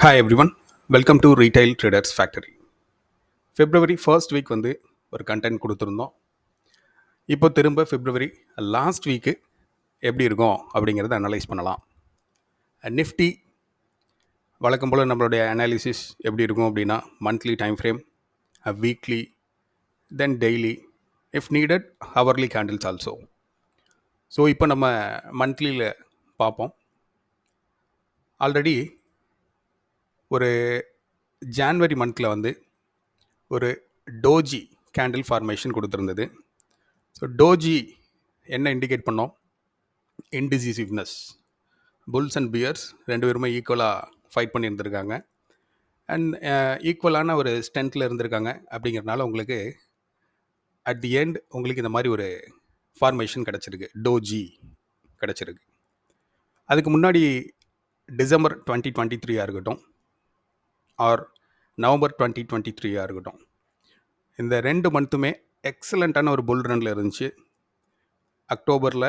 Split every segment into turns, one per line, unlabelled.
Hi everyone, welcome to retail traders factory. February first week வந்து ஒரு content கொடுத்துருந்தோம். இப்போ திரும்ப February லாஸ்ட் வீக்கு எப்படி இருக்கும் அப்படிங்கிறத அனலைஸ் பண்ணலாம். நிஃப்டி வழக்கம் போல் நம்மளுடைய அனாலிசிஸ் எப்படி இருக்கும் அப்படின்னா monthly time frame, weekly, then daily, if needed hourly candles also. So இப்போ நம்ம மந்த்லியில் பார்ப்போம். ஆல்ரெடி ஒரு ஜான்வரி மந்தில் வந்து ஒரு டோஜி கேண்டில் ஃபார்மேஷன் கொடுத்துருந்தது. ஸோ டோஜி என்ன இண்டிகேட் பண்ணோம்? இன்டிசிசிவ்னஸ். புல்ஸ் அண்ட் பியர்ஸ் ரெண்டு பேருமே ஈக்குவலாக ஃபைட் பண்ணியிருந்திருக்காங்க அண்ட் ஈக்குவலான ஒரு ஸ்ட்ரென்த்தில் இருந்திருக்காங்க. அப்படிங்கிறனால உங்களுக்கு அட் தி எண்ட் உங்களுக்கு இந்த மாதிரி ஒரு ஃபார்மேஷன் கிடச்சிருக்கு, டோஜி கிடச்சிருக்கு. அதுக்கு முன்னாடி டிசம்பர் 2023 இருக்கட்டும் ஆர் நவம்பர் 2023 இருக்கட்டும், இந்த 2 மந்த்துமே எக்ஸலண்ட்டான ஒரு புல் ரனில் இருந்துச்சு. அக்டோபரில்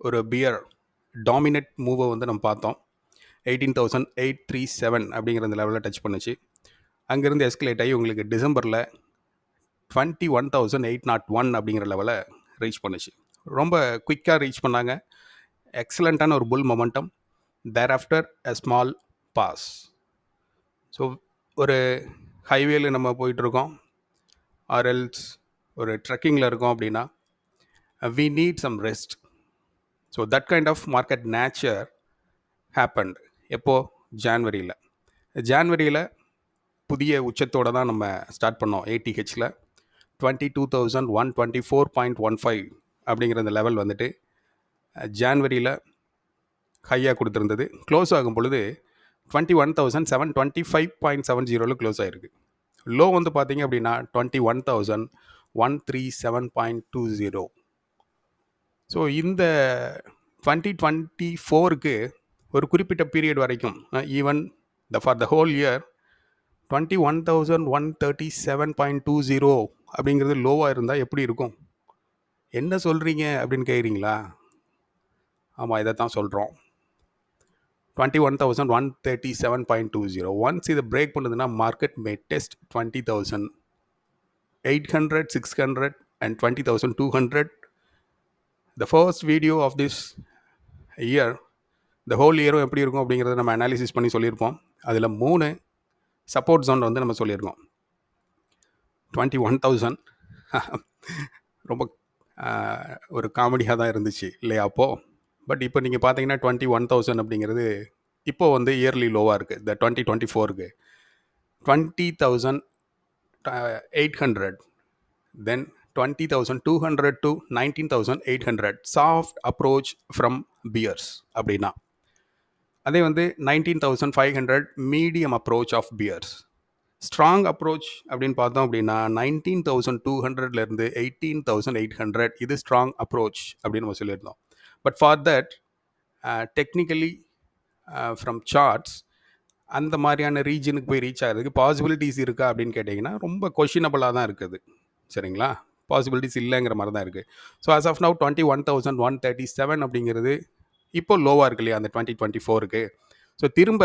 ஒரு பியர் டாமினேட் மூவை வந்து நம்ம பார்த்தோம். 18,837 அப்படிங்கிற அந்த லெவலில் டச் பண்ணுச்சு. அங்கேருந்து எஸ்கலேட் ஆகி உங்களுக்கு டிசம்பரில் 21,801 அப்படிங்கிற லெவலை ரீச் பண்ணுச்சு. ரொம்ப குயிக்காக ரீச் பண்ணாங்க. எக்ஸலண்ட்டான ஒரு bull momentum. Thereafter a small pause. So ஒரு ஹைவேல நம்ம போயிட்டுருக்கோம் ஆர்எல்ஸ் ஒரு ட்ரெக்கிங்கில் இருக்கோம் அப்படின்னா we need some rest. So that kind of market nature happened. எப்போது? ஜான்வரியில் புதிய உச்சத்தோடு தான் நம்ம ஸ்டார்ட் பண்ணோம். ஏடிஹெச்சில் 22,124.15 அப்படிங்கிற அந்த லெவல் வந்துட்டு ஜான்வரியில் ஹையாக கொடுத்துருந்தது. க்ளோஸ் ஆகும் பொழுது 21,725.70 க்ளோஸ் ஆகிருக்கு. லோ வந்து பார்த்தீங்க அப்படின்னா 21,137.20. ஸோ இந்த 2024க்கு ஒரு குறிப்பிட்ட பீரியட் வரைக்கும் even for the whole year 21,137.20 அப்படிங்கிறது லோவாக இருந்தால் எப்படி இருக்கும்? என்ன சொல்கிறீங்க அப்படின்னு கேட்குறீங்களா? ஆமாம், இதை தான் சொல்கிறோம். 21,137.20 ஒன்ஸ் இதை பிரேக் பண்ணுதுன்னா market May test 20,800, 600 and 20,200. The first video of this year, the whole year எப்படி இருக்கும் அப்படிங்கிறத நம்ம அனாலிசிஸ் பண்ணி சொல்லியிருப்போம். அதில் 3 சப்போர்ட் ஜோன் வந்து நம்ம சொல்லியிருக்கோம். 21,000 ரொம்ப ஒரு காமெடியாக தான் இருந்துச்சு இல்லையா அப்போது? பட் இப்போ நீங்கள் பார்த்தீங்கன்னா 21,000 அப்படிங்கிறது இப்போது வந்து இயர்லி லோவாக இருக்குது. இந்த 2024க்கு 20,800, then 20,200 to 19,800 soft approach from bears அப்படின்னா, அதே வந்து 19,500 medium approach of bears. Strong approach அப்படின்னு பார்த்தோம் அப்படின்னா 19,200லேருந்து 18,800 இது ஸ்ட்ராங் அப்ரோச் அப்படின்னு நம்ம சொல்லியிருந்தோம். But for that technically from charts அந்த மாதிரியான ரீஜனுக்கு போய் ரீச் ஆகிறதுக்கு பாசிபிலிட்டிஸ் இருக்கா அப்படின்னு கேட்டிங்கன்னா ரொம்ப கொஷினபிளாக தான் இருக்குது. சரிங்களா? பாசிபிலிட்டிஸ் இல்லைங்கிற மாதிரி தான் இருக்குது. ஸோ ஆஸ் ஆஃப் நவ் 21,137 அப்படிங்கிறது இப்போ லோவாக இருக்கு இல்லையா அந்த 2024க்கு. ஸோ திரும்ப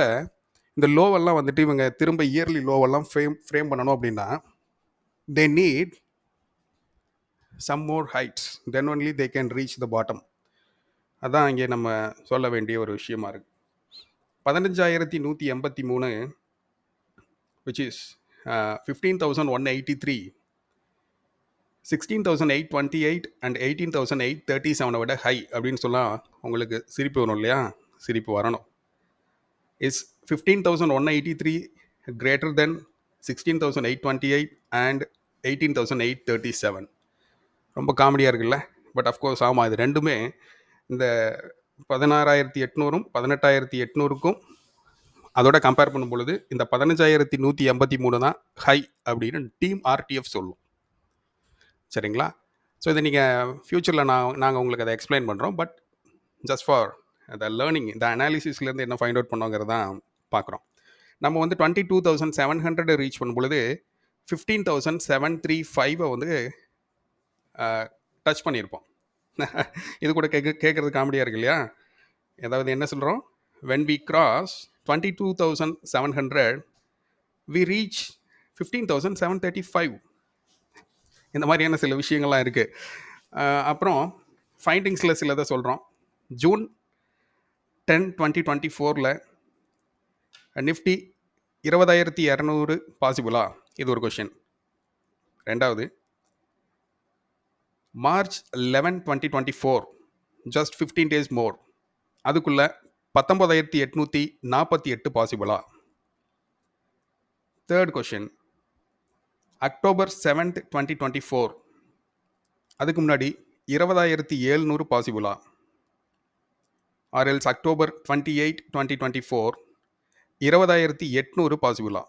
இந்த லோவெல்லாம் வந்துட்டு இவங்க திரும்ப இயர்லி லோவெல்லாம் ஃப்ரேம் பண்ணணும் அப்படின்னா they need some more heights, then only they can reach the bottom. அதான் இங்கே நம்ம சொல்ல வேண்டிய ஒரு விஷயமா இருக்குது. 15,183 which is 15,183, 16,828 and 18,837 விட ஹை அப்படின்னு சொன்னால் உங்களுக்கு சிரிப்பு வரும் இல்லையா? சிரிப்பு வரணும். Is 15,183 greater than 16,828 and 18,837? ரொம்ப காமெடியாக இருக்குல்ல? பட் அஃப்கோர்ஸ் ஆமாம், இது ரெண்டுமே இந்த 16,800ம் 18,800க்கும் அதோட கம்பேர் பண்ணும் பொழுது இந்த 15,183 தான் ஹை அப்படின்னு டீம் ஆர்டிஎஃப் சொல்லும். சரிங்களா? ஸோ இதை நீங்கள் ஃப்யூச்சரில் நாங்கள் உங்களுக்கு அதை எக்ஸ்பிளைன் பண்ணுறோம். But just for the learning, இந்த அனாலிசிஸ்லேருந்து என்ன ஃபைண்ட் அவுட் பண்ணுவோங்கிறதான் பார்க்குறோம். நம்ம வந்து 22,700 ரீச் பண்ணும் பொழுது 15,735 வந்து டச் பண்ணியிருப்போம். இது கூட கேட்குறது காமெடியாக இருக்கு இல்லையா? ஏதாவது என்ன சொல்கிறோம்? when we cross 22,700 we reach 15,735. இந்த மாதிரியான சில விஷயங்கள்லாம் இருக்குது. அப்புறம் ஃபைண்டிங்ஸில் சிலதை சொல்கிறோம். June 10, 2024 Nifty 20,200 பாசிபிளா? இது ஒரு கொஷின். ரெண்டாவது, மார்ச் 11, 2024 ஜஸ்ட் 15 days மோர், அதுக்குள்ள 19,848 பாசிபிளா? தேர்ட் கொஷின், அக்டோபர் 7, 2024 அதுக்கு முன்னாடி 20,700 பாசிபிளா? ஆர் எல்ஸ் அக்டோபர் 28, 2024 20,800 பாசிபிளா?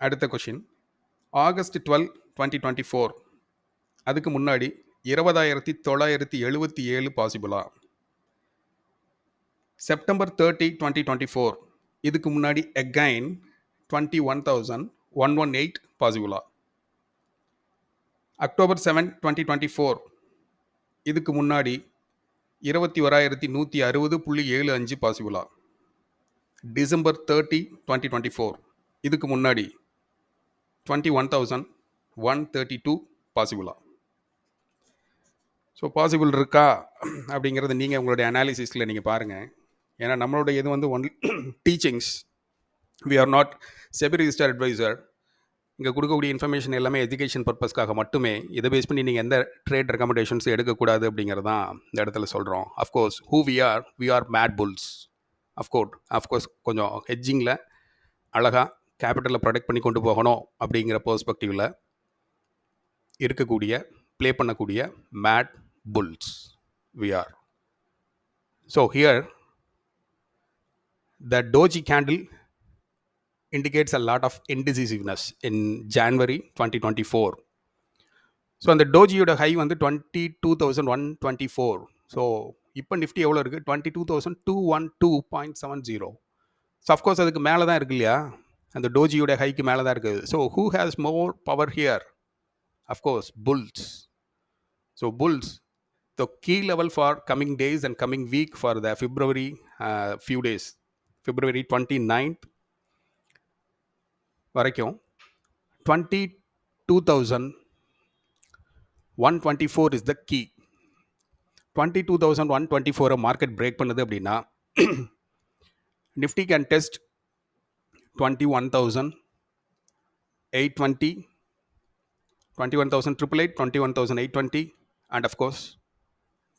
அடுத்த கொஷின், ஆகஸ்ட் 12, 2024 அதுக்கு முன்னாடி 20,977 பாசிபிளா? செப்டம்பர் 30, 2024 இதுக்கு முன்னாடி அகைன் 21,118 பாசிபிளா? அக்டோபர் 7, 2024 இதுக்கு முன்னாடி 21,160.75 பாசிபிளா? டிசம்பர் 30, 2024 இதுக்கு முன்னாடி 21,132 பாசிபிளா? ஸோ பாசிபிள் இருக்கா அப்படிங்கிறது நீங்கள் உங்களுடைய அனாலிசிஸில் நீங்கள் பாருங்கள். ஏன்னா நம்மளோட இது வந்து only teachings. We are not SEBI register advisor. இங்கே கொடுக்கக்கூடிய இன்ஃபர்மேஷன் எல்லாமே எஜுகேஷன் பர்பஸ்க்காக மட்டுமே. இதை பேஸ் பண்ணி நீங்கள் எந்த ட்ரேட் ரெக்கமெண்டேஷன்ஸ் எடுக்கக்கூடாது அப்படிங்கிறது தான் இந்த இடத்துல சொல்கிறோம். Of course who we are mad bulls. Of course கொஞ்சம் ஹெட்ஜிங்கில் அழகாக கேபிட்டலை ப்ரொடெக்ட் பண்ணி கொண்டு போகணும் அப்படிங்கிற பெர்ஸ்பெக்டிவில் இருக்கக்கூடிய ப்ளே பண்ணக்கூடிய mat bulls we are. So here the doji candle indicates a lot of indecisiveness in January 2024. So அந்த டோஜியோட ஹை வந்து 22,124. ஸோ இப்போ நிஃப்டி எவ்வளோ இருக்குது? 22,212.70. ஸோ அஃப்கோர்ஸ் அதுக்கு மேலே தான் இருக்கு இல்லையா? அந்த டோஜியோட ஹைக்கு மேலே தான் இருக்குது. So who has more power here? Of course bulls. So bulls, the key level for coming days and coming week for the February few days, February 29th வரைக்கும் 22,124 is the key. 22,124 market break பண்ணுது அப்படின்னா Nifty can test 21,820, 21,888, 21,820 and of course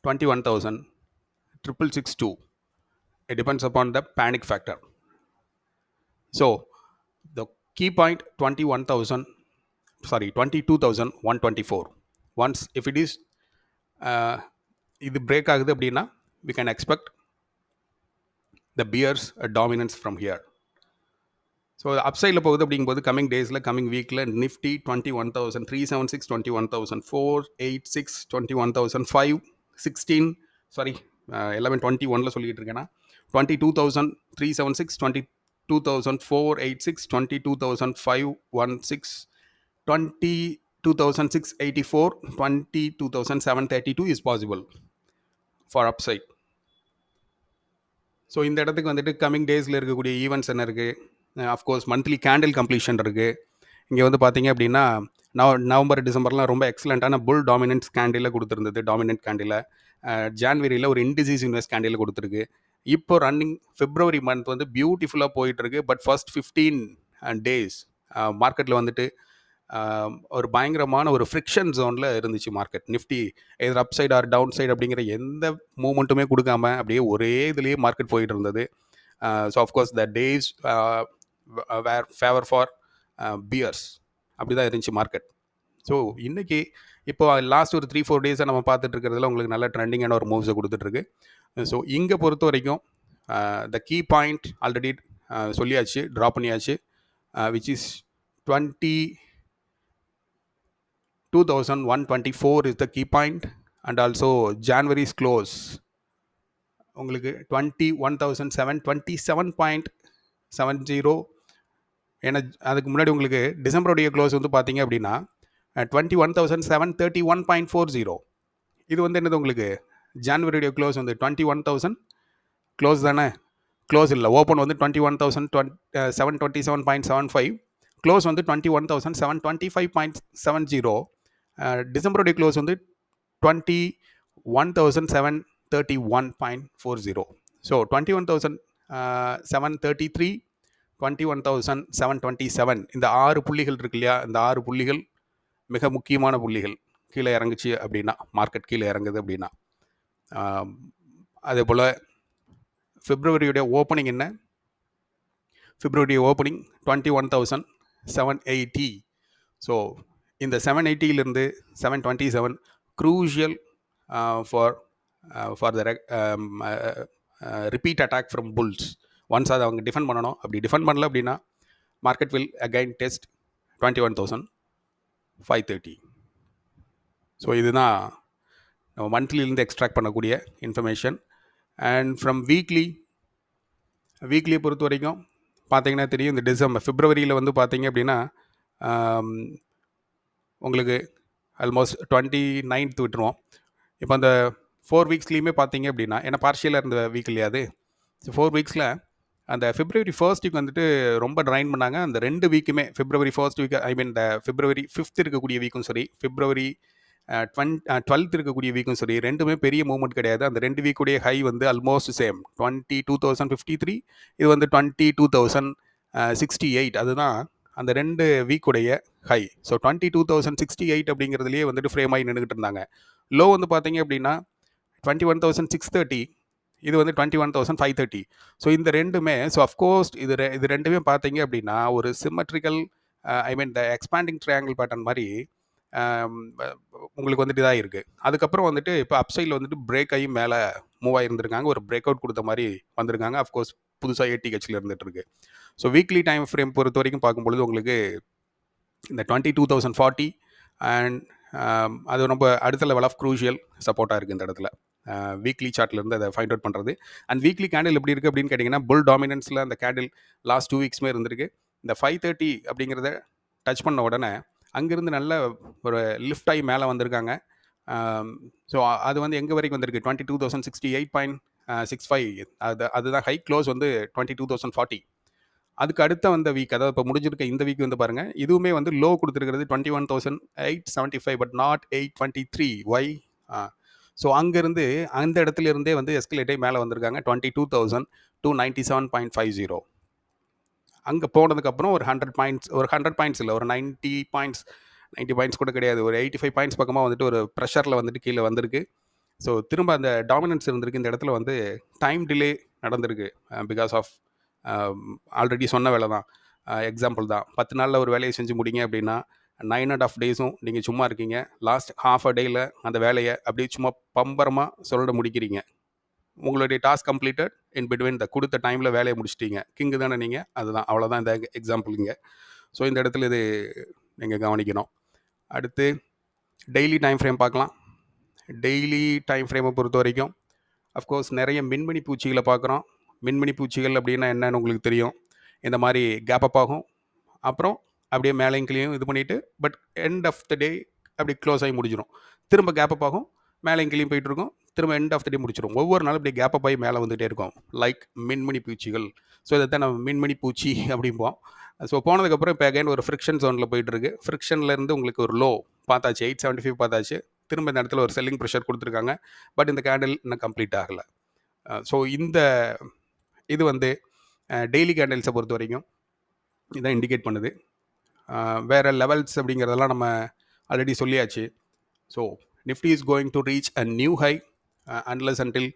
21,662. It depends upon the panic factor. So the key point 22,124. Once if it is இது break ஆகுது அப்படின்னா we can expect the bears a dominance from here. So அப்சைடில் போகுது அப்படிங்கும்போது coming டேஸில் coming வீக்கில் Nifty 21,376, 21,486, 21,516, sorry எல்லாமே 21 சொல்லிகிட்டு இருக்கேன்னா 22,376, 22,486, 22,516, 22,684, 22,732 is possible for upside. So இந்த இடத்துக்கு வந்துட்டு கம்மிங் டேஸில் இருக்கக்கூடிய ஈவெண்ட்ஸ் என்ன இருக்குது? அஃப்கோர்ஸ் மந்த்லி கேண்டில் கம்ப்ளீஷன் இருக்குது. இங்கே வந்து பார்த்தீங்க அப்படின்னா நவம்பர் டிசம்பர்லாம் ரொம்ப எக்ஸலண்ட்டான புல் டாமினன்ஸ் கேண்டில் கொடுத்துருந்தது. டாமினன்ட் கேண்டில் ஜான்வரியில் ஒரு இன்டிசிசிவ்னஸ் கேண்டில் கொடுத்துருக்கு. இப்போ ரன்னிங் பிப்ரவரி மந்த் வந்து பியூட்டிஃபுல்லாக போயிட்டுருக்கு. பட் ஃபர்ஸ்ட் 15 days மார்க்கெட்டில் வந்துட்டு ஒரு பயங்கரமான ஒரு ஃப்ரிக்ஷன் ஜோனில் இருந்துச்சு மார்க்கெட். நிஃப்டி எதிர் upside or downside அப்படிங்கிற எந்த மூமெண்ட்டுமே கொடுக்காம அப்படியே ஒரே இதுலேயே மார்க்கெட் போயிட்டு இருந்தது. So of course the days were favour for bears. அப்படி தான் இருந்துச்சு மார்க்கெட். ஸோ இன்றைக்கி இப்போ லாஸ்ட் ஒரு 3-4 டேஸாக நம்ம பார்த்துட்டு இருக்கிறதுல உங்களுக்கு நல்ல ட்ரெண்டிங்கான ஒரு மூவ்ஸை கொடுத்துட்ருக்கு. ஸோ இங்கே பொறுத்த வரைக்கும் த கீ பாயிண்ட் ஆல்ரெடி சொல்லியாச்சு, ட்ரா பண்ணியாச்சு, which is 22,124 is the key point and also January's close உங்களுக்கு 21,727.70. ஏன்னா அதுக்கு முன்னாடி உங்களுக்கு டிசம்பருடைய க்ளோஸ் வந்து பார்த்தீங்க அப்படின்னா 21,731.40. இது வந்து என்னது உங்களுக்கு ஜான்வரியுடைய க்ளோஸ் வந்து 21,000 க்ளோஸ் தானே. க்ளோஸ் இல்லை, ஓப்பன் வந்து 21,727.75, க்ளோஸ் வந்து 21,725.70. டிசம்பருடைய க்ளோஸ் வந்து 21,731.40. ஸோ 21,733, 21,727 இந்த 6 புள்ளிகள் இருக்கு இல்லையா, இந்த 6 புள்ளிகள் மிக முக்கியமான புள்ளிகள். கீழே இறங்குச்சு அப்படின்னா, மார்க்கெட் கீழே இறங்குது அப்படின்னா. அதே போல் பிப்ரவரியுடைய ஓப்பனிங் என்ன? பிப்ரவரி ஓப்பனிங் 21,780. ஸோ இந்த 780லிருந்து 727 crucial for the repeat attack from bulls. Once அதை அவங்க டிஃபெண்ட் பண்ணணும். அப்படி டிஃபெண்ட் பண்ணல அப்படின்னா market will again test 21,530. So இதுதான் நம்ம மந்த்லியிலேருந்து எக்ஸ்ட்ராக்ட் பண்ணக்கூடிய இன்ஃபர்மேஷன். அண்ட் ஃப்ரம் வீக்லியை பொறுத்த வரைக்கும் பார்த்தீங்கன்னா தெரியும், இந்த பிப்ரவரியில் வந்து பார்த்தீங்க அப்படின்னா உங்களுக்கு ஆல்மோஸ்ட் 29th விட்டுருவோம். இப்போ அந்த 4 வீக்ஸ்லேயுமே பார்த்தீங்க அப்படின்னா, ஏன்னா பார்ஷியலாக இருந்த வீக் இல்லையா அது. ஸோ 4 வீக்ஸில் அந்த February 1st வீக் வந்துட்டு ரொம்ப ட்ரைன் பண்ணாங்க. அந்த 2 வீக்குமே February 1st வீக், ஐ மீன் இந்த February 5th இருக்கக்கூடிய வீக்கும் சரி, February 12th இருக்கக்கூடிய வீக்கும் சரி, ரெண்டுமே பெரிய மூவ்மெண்ட் கிடையாது. அந்த 2 வீக்குடைய ஹை வந்து ஆல்மோஸ்ட் சேம், 22,053. இது வந்து 22,068. அதுதான் அந்த 2 வீக்குடைய ஹை. ஸோ 22,068 அப்படிங்கிறதுலேயே வந்துட்டு ஃப்ரேம் ஆகி நின்றுக்கிட்டு இருந்தாங்க. லோ வந்து பார்த்தீங்க அப்படின்னா 21,630, இது வந்து 21,530. ஸோ இந்த ரெண்டுமே, ஸோ அஃப்கோர்ஸ் இது ரெண்டுமே பார்த்தீங்க அப்படின்னா ஒரு சிமெட்ரிக்கல், ஐ மீன் த எக்ஸ்பாண்டிங் ட்ரையாங்கிள் பேட்டர்ன் மாதிரி உங்களுக்கு வந்துட்டு இதாக இருக்குது. அதுக்கப்புறம் வந்துட்டு இப்போ அப்சைடில் வந்துட்டு பிரேக் ஆகி மேலே மூவ் ஆகிருந்துருக்காங்க, ஒரு பிரேக் அவுட் கொடுத்த மாதிரி வந்திருக்காங்க. அஃப்கோர்ஸ் புதுசாக ATHல இருந்துட்டு இருக்கு. ஸோ வீக்லி டைம் ஃப்ரேம் பொறுத்த வரைக்கும் பார்க்கும்பொழுது உங்களுக்கு இந்த 22,040 அண்ட் அது ரொம்ப அடுத்த லெவல் ஆஃப் க்ரூஷியல் சப்போர்ட்டாக இருக்குது இந்த இடத்துல. வீக்லி சார்ட்லேருந்து அதை ஃபைண்ட் அவுட் பண்ணுறது. அண்ட் வீக்லி கேண்டில் எப்படி இருக்குது அப்படின்னு கேட்டிங்கன்னா, புல் டாமினன்ஸில் அந்த கேண்டில் லாஸ்ட் 2 வீக்ஸ்மே இருந்திருக்கு. இந்த 530 அப்படிங்கிறத டச் பண்ண உடனே அங்கேருந்து நல்ல ஒரு லிஃப்ட் ஆகி மேலே வந்திருக்காங்க. ஸோ அது வந்து எங்கே வரைக்கும் வந்திருக்கு, 22,068.65. அதுதான் ஹை. க்ளோஸ் வந்து 22,040. அதுக்கு அடுத்த வந்த வீக், அதாவது இப்போ முடிஞ்சிருக்க இந்த வீக் வந்து பாருங்கள், இதுவுமே வந்து லோ கொடுத்துருக்கிறது 21,875, பட் நாட் 823. ஒய்? ஸோ அங்கேருந்து அந்த இடத்துல இருந்தே வந்து எஸ்கலேட்டே மேலே வந்திருக்காங்க 22,297.50. அங்கே போனதுக்கப்புறம் ஒரு 100 பாயிண்ட்ஸ் இல்லை, ஒரு 90 பாயிண்ட்ஸ் கூட கிடையாது, ஒரு 85 பாயிண்ட்ஸ் பக்கமாக வந்துட்டு ஒரு ப்ரெஷரில் வந்துட்டு கீழே வந்திருக்கு. ஸோ திரும்ப அந்த டாமினன்ஸ் இருந்திருக்கு. இந்த இடத்துல வந்து டைம் டிலே நடந்திருக்கு பிகாஸ் ஆஃப் ஆல்ரெடி சொன்ன வேலை தான், எக்ஸாம்பிள் தான். 10 நாளில் ஒரு வேலையை செஞ்சு முடிங்க அப்படின்னா 9.5 டேஸும் நீங்கள் சும்மா இருக்கீங்க. லாஸ்ட் ஹாஃப் அ டேயில் அந்த வேலையை அப்படியே சும்மா பம்பரமாக சொல்ல முடிக்கிறீங்க. உங்களுடைய டாஸ்க் கம்ப்ளீட்டட் இன் பிட்வீன், த கொடுத்த டைமில் வேலையை முடிச்சிட்டீங்க. கிங்கு தானே நீங்கள், அதுதான், அவ்வளோதான் இந்த எக்ஸாம்பிளுங்க. ஸோ இந்த இடத்துல இது நீங்கள் கவனிக்கணும். அடுத்து டெய்லி டைம் ஃப்ரேம் பார்க்கலாம். டெய்லி டைம் ஃப்ரேமை பொறுத்த வரைக்கும் அஃப்கோர்ஸ் நிறைய மின்மினி பூச்சிகளை பார்க்குறோம். மின்மினி பூச்சிகள் அப்படின்னா என்னன்னு உங்களுக்கு தெரியும். இந்த மாதிரி கேப் அப் ஆகும், அப்புறம் அப்படியே மேலேயும் கீழேயும் இது பண்ணிவிட்டு, பட் எண்ட் ஆஃப் த டே அப்படி க்ளோஸ் ஆகி முடிஞ்சிடும். திரும்ப கேப் அப் ஆகும், மேலேயும் கீழேயும் போயிட்டுருக்கும், திரும்ப எண்ட் ஆஃப் த டே முடிச்சிடும். ஒவ்வொரு நாளும் இப்படி கேப் அப் ஆகி மேலே வந்துகிட்டே இருக்கும், லைக் மின்மினி பூச்சிகள். ஸோ இதைத்தான் நம்ம மின்மினி பூச்சி அப்படிம்போம். ஸோ போனதுக்கப்புறம் இப்போ அகைன் ஒரு ஃப்ரிக்ஷன் ஜோனில் போயிட்டுருக்கு. ஃப்ரிக்ஷன்லேருந்து உங்களுக்கு ஒரு லோ பார்த்தாச்சு, 875 பார்த்தாச்சு. திரும்ப இந்த இடத்துல ஒரு செல்லிங் ப்ரெஷர் கொடுத்துருக்காங்க, பட் இந்த கேண்டில் இன்னும் கம்ப்ளீட் ஆகலை. ஸோ இது வந்து டெய்லி கேண்டில்ஸை பொறுத்த வரைக்கும் இதான் இண்டிகேட் பண்ணுது. வேறு லெவல்ஸ் அப்படிங்கிறதெல்லாம் நம்ம ஆல்ரெடி சொல்லியாச்சு. So Nifty is going to reach a new high unless until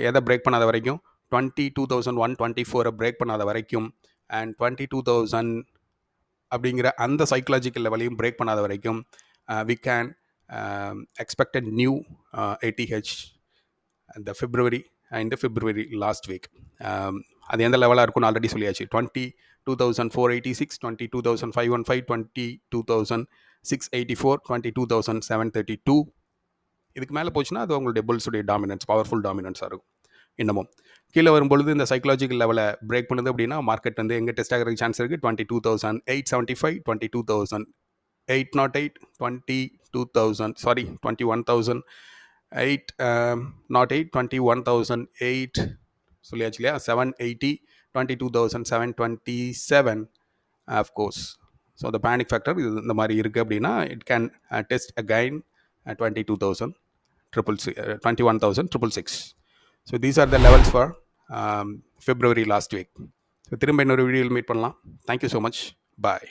எதை பிரேக் பண்ணாத வரைக்கும், 22,124 பிரேக் பண்ணாத வரைக்கும், அண்ட் 22,000 அப்படிங்கிற அந்த சைக்கலாஜிக்கல் லெவலையும் பிரேக் பண்ணாத வரைக்கும் we can expect a new ATH இந்த February லாஸ்ட் வீக். அது எந்த லெவலாக இருக்குன்னு ஆல்ரெடி சொல்லியாச்சு. 22,486, 22,515, 22,684, 22,732. இதுக்கு மேலே போச்சுன்னா அது உங்களுடைய புல்ஸுடைய டாமினன்ஸ், பவர்ஃபுல் டாமினன்ஸாக இருக்கும். இன்னமும் கீழே வரும்பொழுது இந்த சைக்கலாஜிக்கல் லெவலை பிரேக் பண்ணுது அப்படின்னா மார்க்கெட் வந்து எங்கே டெஸ்ட் ஆகிறதுக்கு சான்ஸ் இருக்குது, 22,875, 22,808, 21,008, 21,008, சொல்லியாச்சு இல்லையா? 780, 22,727 கோர்ஸ். ஸோ the panic factor இது இந்த மாதிரி இருக்குது அப்படின்னா it can test again 21,666. So these are the levels for February last week. So திரும்ப இன்னொரு வீடியோவில் மீட் பண்ணலாம். Thank you so much. பாய்.